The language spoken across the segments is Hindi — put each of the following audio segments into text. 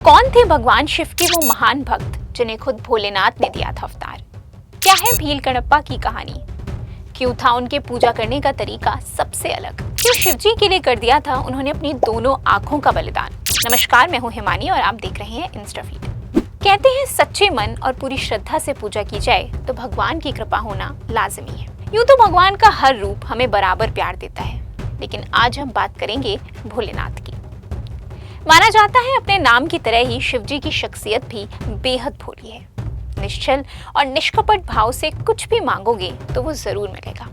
कौन थे भगवान शिव के वो महान भक्त जिन्हें खुद भोलेनाथ ने दिया था अवतार? क्या है भील कणप्पा की कहानी? क्यों था उनके पूजा करने का तरीका सबसे अलग? क्यों शिव जी के लिए कर दिया था उन्होंने अपनी दोनों आंखों का बलिदान? नमस्कार, मैं हूँ हिमानी और आप देख रहे हैं इंस्टाफीड। कहते हैं सच्चे मन और पूरी श्रद्धा से पूजा की जाए तो भगवान की कृपा होना लाजमी है। यूं तो भगवान का हर रूप हमें बराबर प्यार देता है, लेकिन आज हम बात करेंगे भोलेनाथ की। माना जाता है अपने नाम की तरह ही शिवजी की शख्सियत भी बेहद भोली है। निश्चल और निष्कपट भाव से कुछ भी मांगोगे तो वो जरूर मिलेगा।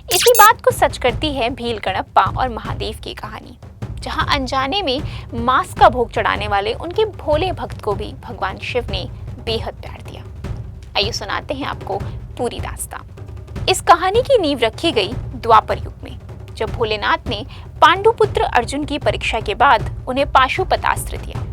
इसी बात को सच करती है भील कणप्पा और महादेव की कहानी, जहां अनजाने में मांस का भोग चढ़ाने वाले उनके भोले भक्त को भी भगवान शिव ने बेहद प्यार दिया। आइए सुनाते हैं आपको पूरी दास्तान। इस कहानी की नींव रखी गई द्वापर युग में, जब भोलेनाथ ने पांडुपुत्र अर्जुन की परीक्षा के बाद उन्हें पाशुपतास्त्र दिया।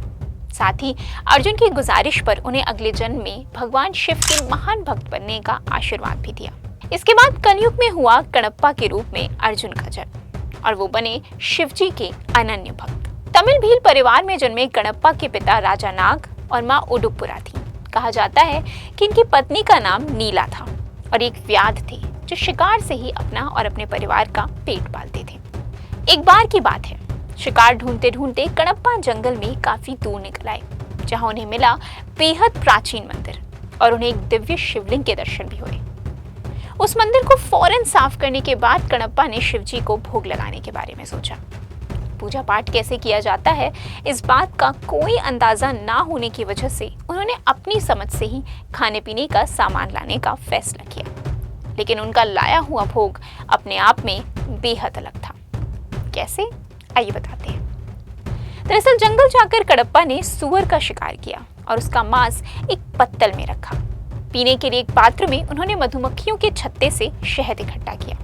साथ ही अर्जुन की गुजारिश पर उन्हें अगले जन्म में भगवान शिव के महान भक्त बनने का आशीर्वाद भी दिया। इसके बाद कलयुग में हुआ कणप्पा के रूप में अर्जुन का जन्म और वो बने शिवजी के अनन्य भक्त। तमिल भील परिवार में जन्मे कणप्पा के पिता राजा नाग और माँ उडुपुरा थी। कहा जाता है कि इनकी पत्नी का नाम नीला था और एक व्याध थे जो शिकार से ही अपना और अपने परिवार का पेट पालते थे। एक बार की बात है, शिकार ढूंढते ढूंढते कणप्पा जंगल में काफी दूर निकल आए, जहां उन्हें मिला बेहद प्राचीन मंदिर और उन्हें एक दिव्य शिवलिंग के दर्शन भी हुए। उस मंदिर को फौरन साफ करने के बाद कणप्पा ने शिवजी को भोग लगाने के बारे में सोचा। पूजा पाठ कैसे किया जाता है इस बात का कोई अंदाजा ना होने की वजह से उन्होंने अपनी समझ से ही खाने पीने का सामान लाने का फैसला किया, लेकिन उनका लाया हुआ भोग अपने आप में बेहद अलग था। कैसे, आइए बताते हैं। दरअसल जंगल जाकर कणप्पा ने सुअर का शिकार किया और उसका मांस एक पत्तल में रखा। पीने के लिए एक पात्र में उन्होंने मधुमक्खियों के छत्ते से शहद इकट्ठा किया।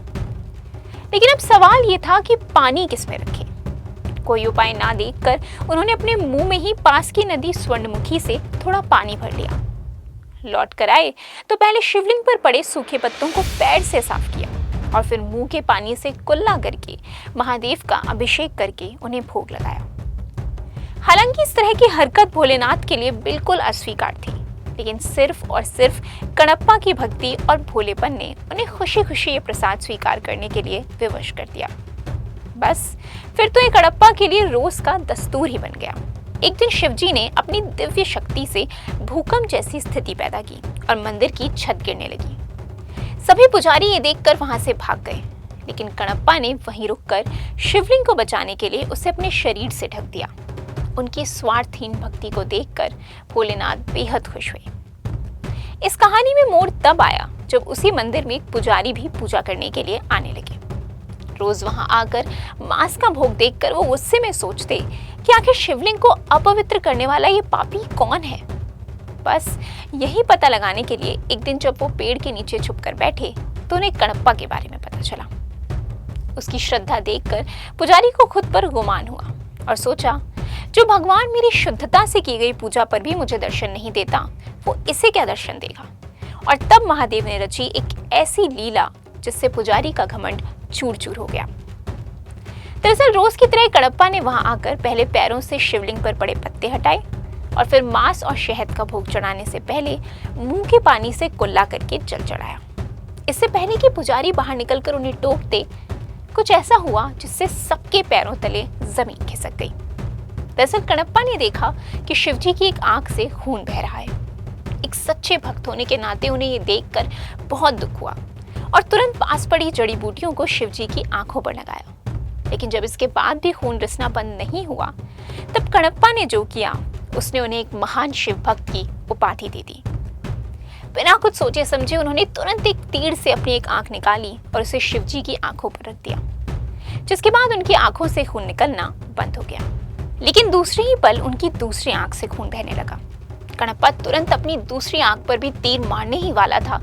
लेकिन अब सवाल ये था कि पानी किसमें रखें। कोई उपाय ना देखकर उन्होंने अपने मुंह में ही पास की नदी स्वर्णमुखी से थोड़ा पानी भर लिया। लौट कर आए तो पहले शिवलिंग पर पड़े सूखे पत्तों को पैर से साफ किया और फिर मुंह के पानी से कुल्ला करके महादेव का अभिषेक करके उन्हें भोग लगाया। हालांकि इस तरह की हरकत भोलेनाथ के लिए बिल्कुल अस्वीकार थी, लेकिन सिर्फ और सिर्फ कणप्पा की भक्ति और भोलेपन ने उन्हें खुशी खुशी ये प्रसाद स्वीकार करने के लिए विवश कर दिया। बस फिर तो ये कणप्पा के लिए रोज का दस्तूर ही बन गया। एक दिन शिवजी ने अपनी दिव्य शक्ति से भूकंप जैसी स्थिति पैदा की और मंदिर की छत गिरने लगी। सभी पुजारी ये देखकर वहां से भाग गए, लेकिन कणप्पा ने वहीं रुककर शिवलिंग को बचाने के लिए उसे अपने शरीर से ढक दिया। उनकी स्वार्थहीन भक्ति को देखकर भोलेनाथ बेहद खुश हुए। इस कहानी में मोड़ तब आया जब उसी मंदिर में एक पुजारी भी पूजा करने के लिए आने लगे। रोज वहां आकर मांस का भोग देखकर वो गुस्से में सोचते कि आखिर शिवलिंग को अपवित्र करने वाला ये पापी कौन है। बस यही पता लगाने के लिए एक दिन जब वो पेड़ के नीचे छुपकर बैठे तो उन्हें कणप्पा के बारे में पता चला। उसकी श्रद्धा देखकर पुजारी को खुद पर गुमान हुआ और सोचा, जो भगवान मेरी शुद्धता से की गई पूजा पर भी मुझे दर्शन नहीं देता, वो इसे क्या दर्शन देगा। और तब महादेव ने रची एक ऐसी लीला जिससे पुजारी का घमंड चूर चूर हो गया। दरअसल रोज की तरह कणप्पा ने वहां आकर पहले पैरों से शिवलिंग पर पड़े पत्ते हटाए और फिर मांस और शहद का भोग चढ़ाने से पहले मुंह के पानी से कुल्ला करके जल चढ़ाया। इससे पहले कि पुजारी बाहर निकलकर उन्हें टोकते, कुछ ऐसा हुआ जिससे सबके पैरों तले जमीन खिसक गई। दरअसल कणप्पा ने देखा कि शिवजी की एक आंख से खून बह रहा है। एक सच्चे भक्त होने के नाते उन्हें ये देखकर बहुत दुख हुआ और तुरंत पास पड़ी जड़ी बूटियों को शिवजी की आंखों पर लगाया। लेकिन जब इसके बाद भी खून रिसना बंद नहीं हुआ, तब कणप्पा ने जो किया, उसने उन्हें एक महान शिव भक्त की उपाधि दे दी। बिना कुछ सोचे समझे उन्होंने तुरंत एक तीर से अपनी एक आंख निकाली और उसे शिवजी की आंखों पर रख दिया, जिसके बाद उनकी आंखों से खून निकलना बंद हो गया। लेकिन दूसरे ही पल उनकी दूसरी आंख से खून बहने लगा। कणप्पा तुरंत अपनी दूसरी आंख पर भी तीर मारने ही वाला था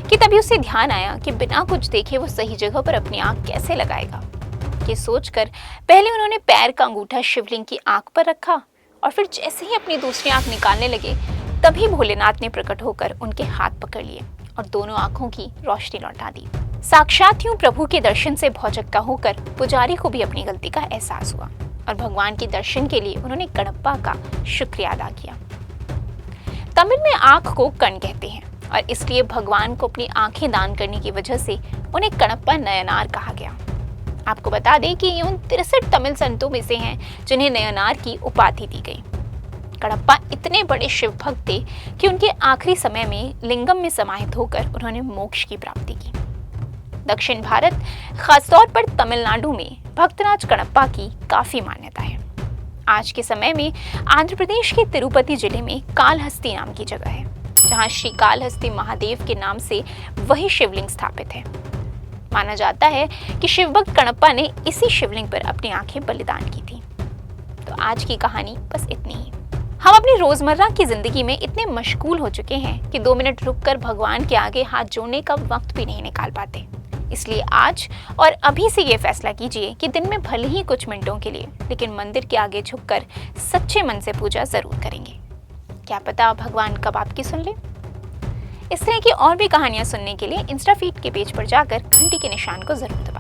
कि तभी उसे ध्यान आया कि बिना कुछ देखे वो सही जगह पर अपनी आंख कैसे लगाएगा। ये सोचकर पहले उन्होंने पैर का अंगूठा शिवलिंग की आंख पर रखा और फिर जैसे ही अपनी दूसरी आंख निकालने लगे, तभी भोलेनाथ ने प्रकट होकर उनके हाथ पकड़ लिए और दोनों आंखों की रोशनी लौटा दी। साक्षात यूं प्रभु के दर्शन से भौचक्का होकर पुजारी को भी अपनी गलती का एहसास हुआ और भगवान के दर्शन के लिए उन्होंने कणप्पा का शुक्रिया अदा किया। तमिल में आंख को कण कहते हैं और इसलिए भगवान को अपनी आंखें दान करने की वजह से उन्हें कणप्पा नयनार कहा गया। आपको बता दें कि ये उन 63 तमिल संतों में से हैं जिन्हें नयनार की उपाधि दी गई। कणप्पा इतने बड़े शिव भक्त थे कि उनके आखिरी समय में लिंगम में समाहित होकर उन्होंने मोक्ष की प्राप्ति की। दक्षिण भारत, खासतौर पर तमिलनाडु में भक्तराज कणप्पा की काफी मान्यता है। आज के समय में आंध्र प्रदेश के तिरुपति जिले में कालहस्ती नाम की जगह है, जहां श्री कालहस्ती महादेव के नाम से वही शिवलिंग स्थापित है। माना जाता है कि शिवभक्त कणप्पा ने इसी शिवलिंग पर अपनी आंखें बलिदान की थी। तो आज की कहानी बस इतनी ही। हम अपनी रोजमर्रा की जिंदगी में इतने मशगूल हो चुके हैं कि 2 मिनट रुककर भगवान के आगे हाथ जोड़ने का वक्त भी नहीं निकाल पाते। इसलिए आज और अभी से ये फैसला कीजिए कि दिन में भले ही कुछ मिनटों के लिए, लेकिन मंदिर के आगे झुककर सच्चे मन से पूजा जरूर करेंगे। क्या पता भगवान कब आपकी सुन ले। इस तरह की और भी कहानियां सुनने के लिए इंस्टा फीड के पेज पर जाकर घंटी के निशान को जरूर दबाएं।